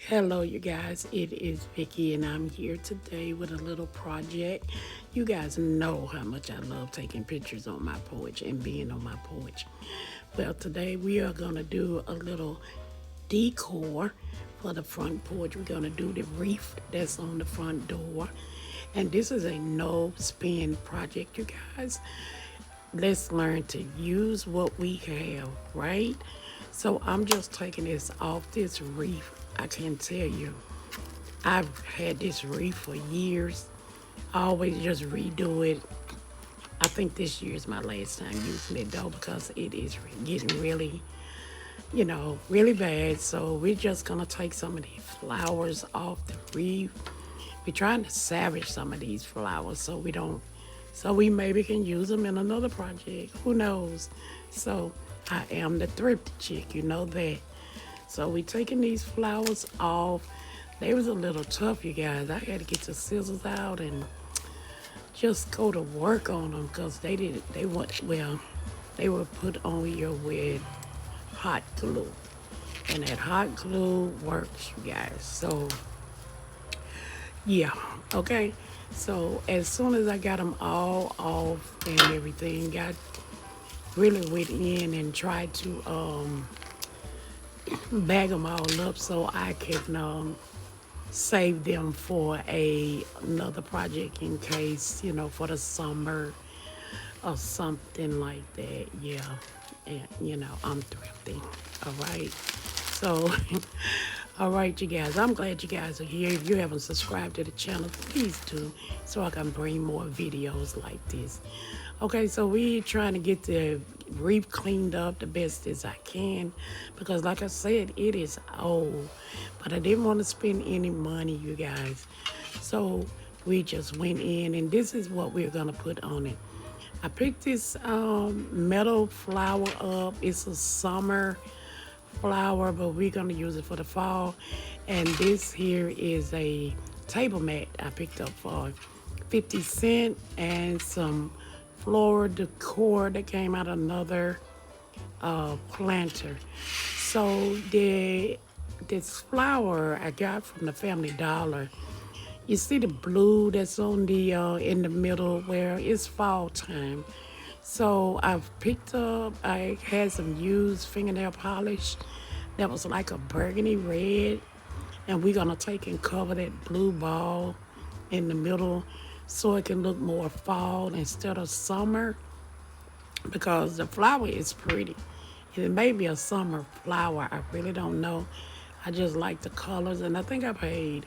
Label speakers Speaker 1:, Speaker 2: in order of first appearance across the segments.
Speaker 1: Hello, you guys. It is Vicky, and I'm here today with a little project. You guys know how much I love taking pictures on my porch and being on my porch. Well, today we are going to do a little decor for the front porch. We're going to do the wreath that's on the front door. And this is a no spin project, you guys. Let's learn to use what we have, right? So I'm just taking this off this wreath. I can tell you, I've had this wreath for years. I always just redo it. I think this year is my last time using it though, because it is getting really, really bad. So we're just gonna take some of these flowers off the wreath. We're trying to salvage some of these flowers so we maybe can use them in another project. Who knows? So I am the thrifty chick, you know that. So we taking these flowers off. They was a little tough, you guys. I had to get the scissors out and just go to work on them because they were put on here with hot glue. And that hot glue works, you guys. So, yeah, okay. So as soon as I got them all off and everything, got really went in and tried to bag them all up so I can save them for another project in case, for the summer or something like that. Yeah. And, I'm thrifty. All right. So, all right, you guys. I'm glad you guys are here. If you haven't subscribed to the channel, please do so I can bring more videos like this. Okay, so we're trying to get the reef cleaned up the best as I can because, like I said, it is old. But I didn't want to spend any money, you guys. So we just went in, and this is what we're going to put on it. I picked this metal flower up. It's a summer flower, but we're going to use it for the fall. And this here is a table mat I picked up for 50 cents and some floral decor that came out of another planter. So this flower I got from the Family Dollar. You see the blue that's on the in the middle where it's fall time. So I had some used fingernail polish that was like a burgundy red, and we're gonna take and cover that blue ball in the middle so it can look more fall instead of summer, because the flower is pretty. It may be a summer flower, I really don't know. I just like the colors, and I think I paid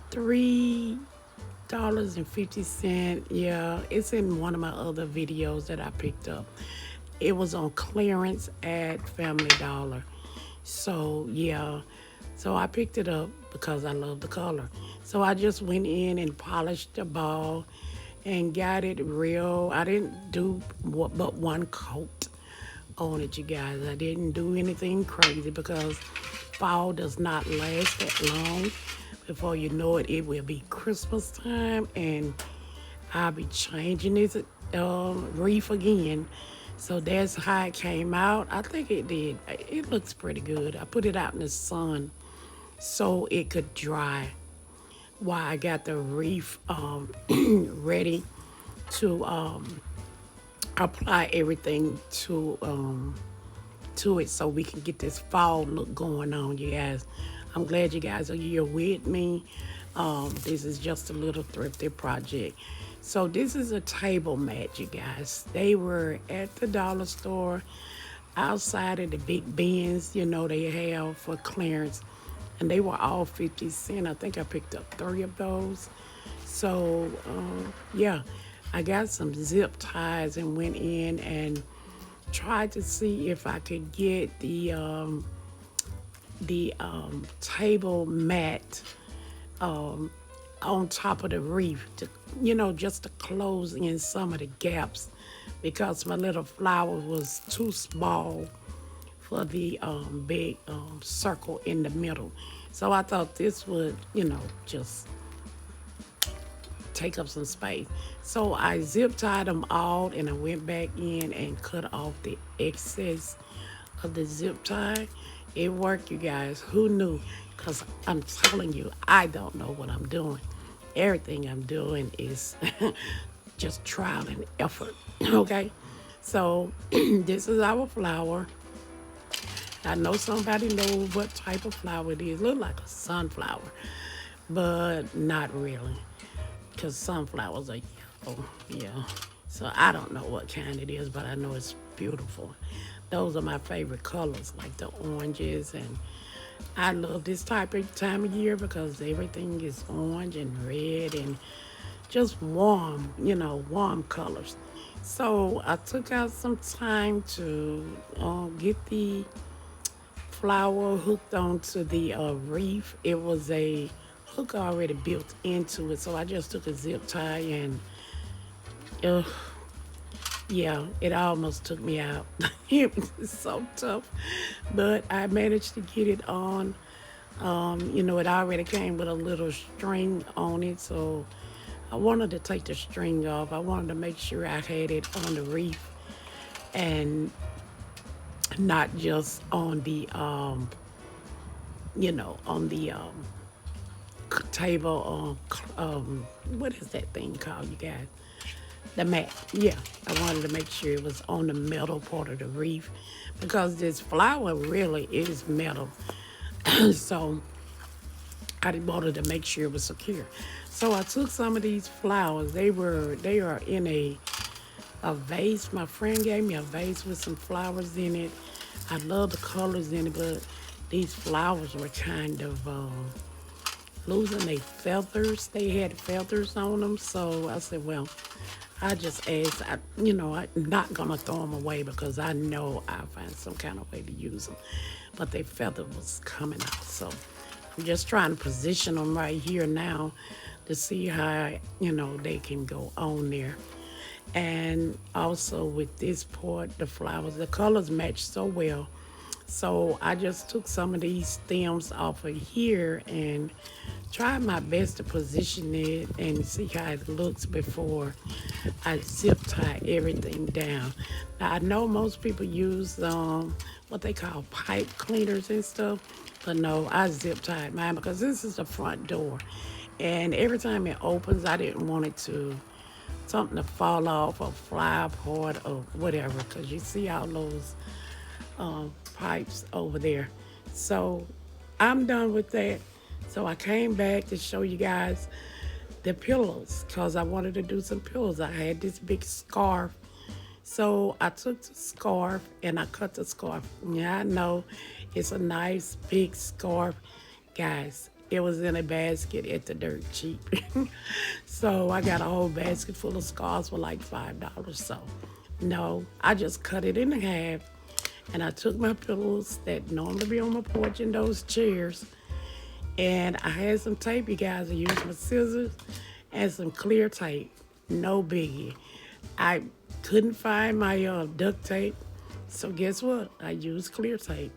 Speaker 1: $3.50. Yeah, it's in one of my other videos that I picked up. It was on clearance at Family Dollar. So yeah, so I picked it up because I love the color. So I just went in and polished the ball and got it real. I didn't do but one coat on it, you guys. I didn't do anything crazy because fall does not last that long. Before you know it, it will be Christmas time, and I'll be changing this wreath again. So that's how it came out. I think it did. It looks pretty good. I put it out in the sun so it could dry while I got the wreath ready to apply everything to it so we can get this fall look going on, you guys. I'm glad you guys are here with me. This is just a little thrifty project. So this is a table mat, you guys. They were at the dollar store outside of the big bins, they have for clearance. And they were all 50 cents. I think I picked up 3 of those. So, yeah, I got some zip ties and went in and tried to see if I could get the table mat on top of the wreath to, just to close in some of the gaps because my little flower was too small for the big circle in the middle. So I thought this would, just take up some space. So I zip tied them all and I went back in and cut off the excess of the zip tie. It worked, you guys. Who knew? Because I'm telling you, I don't know what I'm doing. Everything I'm doing is just trial and effort. Okay? So this is our flower. I know somebody knows what type of flower it is. Look like a sunflower, but not really, because sunflowers are yellow. Yeah. So I don't know what kind it is, but I know it's beautiful. Those are my favorite colors, like the oranges, and I love this type of time of year because everything is orange and red and just warm, warm colors. So I took out some time to get the flower hooked onto the reef. It was a hook already built into it, so I just took a zip tie and, uh, yeah, it almost took me out. It was so tough, but I managed to get it on. It already came with a little string on it, so I wanted to take the string off. I wanted to make sure I had it on the reef and not just on the on the table. What is that thing called, you guys? The mat. Yeah, I wanted to make sure it was on the metal part of the reef because this flower really is metal. So I wanted to make sure it was secure. So I took some of these flowers. They are in a vase. My friend gave me a vase with some flowers in it. I love the colors in it, but these flowers were kind of losing their feathers. They had feathers on them, so I said, well, I just asked. I'm not gonna throw them away because I know I'll find some kind of way to use them. But their feather was coming out, so I'm just trying to position them right here now to see how they can go on there. And also with this part, the flowers, the colors match so well. So I just took some of these stems off of here and tried my best to position it and see how it looks before I zip tie everything down. Now I know most people use what they call pipe cleaners and stuff, but no, I zip tied mine because this is the front door. And every time it opens, I didn't want it to something to fall off or fly apart or whatever, because you see all those pipes over there. So I'm done with that. So I came back to show you guys the pillows because I wanted to do some pillows. I had this big scarf. So I took the scarf and I cut the scarf. Yeah, I know it's a nice big scarf. Guys, it was in a basket at the dirt cheap. So I got a whole basket full of scarves for like $5. So no, I just cut it in half and I took my pillows that normally be on my porch in those chairs. And I had some tape, you guys. I used my scissors and some clear tape. No biggie. I couldn't find my duct tape. So guess what? I used clear tape.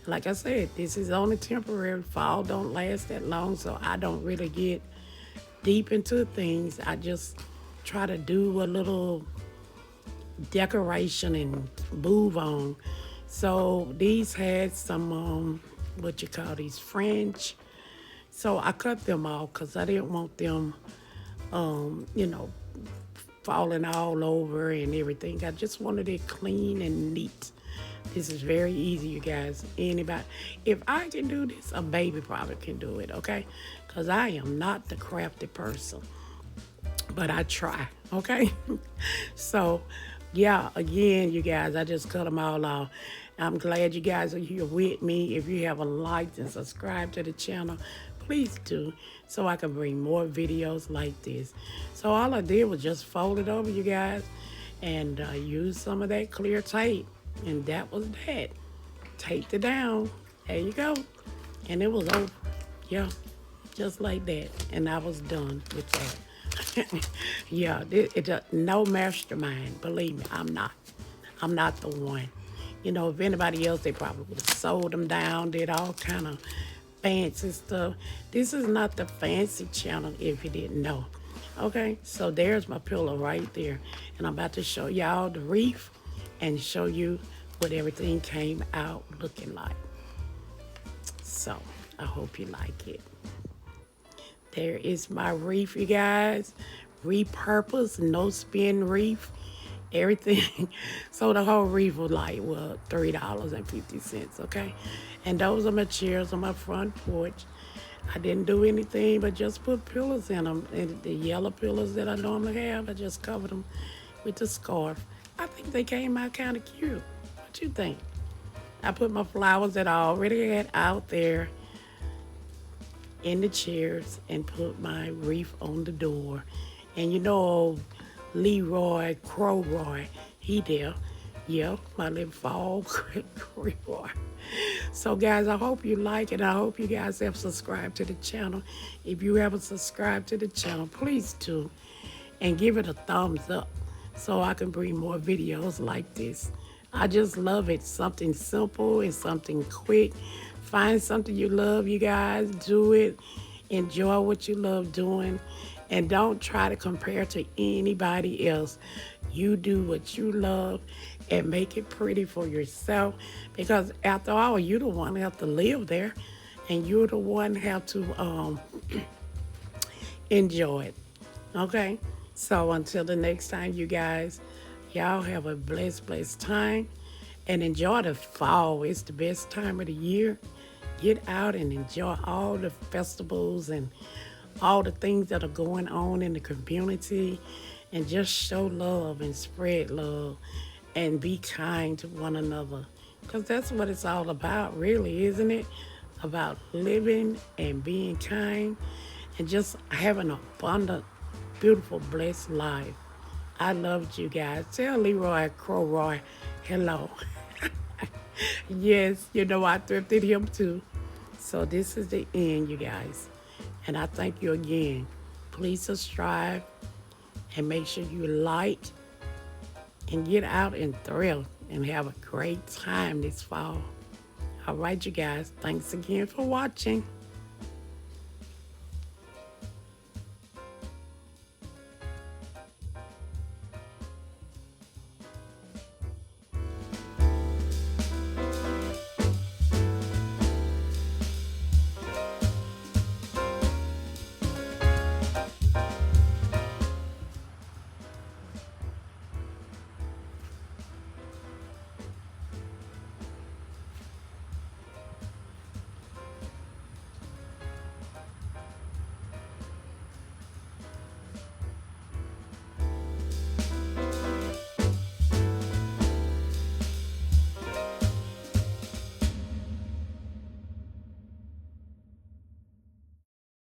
Speaker 1: Like I said, this is only temporary. Fall don't last that long, so I don't really get deep into things. I just try to do a little decoration and move on. So these had some what you call these fringe. So I cut them off because I didn't want them um, you know, falling all over and everything. I just wanted it clean and neat. This is very easy, you guys. Anybody, if I can do this, a baby probably can do it, okay? Because I am not the crafty person, but I try, okay? So, yeah, again, you guys, I just cut them all off. I'm glad you guys are here with me. If you haven't liked and subscribed to the channel, please do so I can bring more videos like this. So all I did was just fold it over, you guys, and use some of that clear tape. And that was that. Taped it down. There you go. And it was over. Yeah, just like that. And I was done with that. Yeah, no mastermind. Believe me, I'm not. I'm not the one. If anybody else, they probably would have sold them down, did all kind of fancy stuff. This is not the fancy channel if you didn't know. Okay, so there's my pillow right there. And I'm about to show y'all the reef and show you what everything came out looking like. So I hope you like it. There is my reef, you guys. Repurposed, no spin reef. Everything. So the whole reef was like, well, $3.50, okay? And those are my chairs on my front porch. I didn't do anything but just put pillows in them. And the yellow pillows that I normally have, I just covered them with the scarf. I think they came out kind of cute. What you think? I put my flowers that I already had out there in the chairs and put my wreath on the door. And you know, Leroy Crowroy, he there. Yeah, my little fall Crowroy. So guys, I hope you like it. I hope you guys have subscribed to the channel. If you haven't subscribed to the channel, please do. And give it a thumbs up so I can bring more videos like this. I just love it. Something simple and something quick. Find something you love, you guys. Do it. Enjoy what you love doing. And don't try to compare to anybody else. You do what you love and make it pretty for yourself. Because after all, you're the one that have to live there. And you're the one have to enjoy it. Okay? So until the next time, you guys, y'all have a blessed time and enjoy the fall. It's the best time of the year. Get out and enjoy all the festivals and all the things that are going on in the community and just show love and spread love and be kind to one another. Because that's what it's all about, really, isn't it? About living and being kind and just having an abundant, beautiful, blessed life. I loved you guys. Tell Leroy Crowroy hello. Yes, you know I thrifted him too. So this is the end, you guys. And I thank you again. Please subscribe and make sure you like and get out and thrill and have a great time this fall. All right, you guys. Thanks again for watching.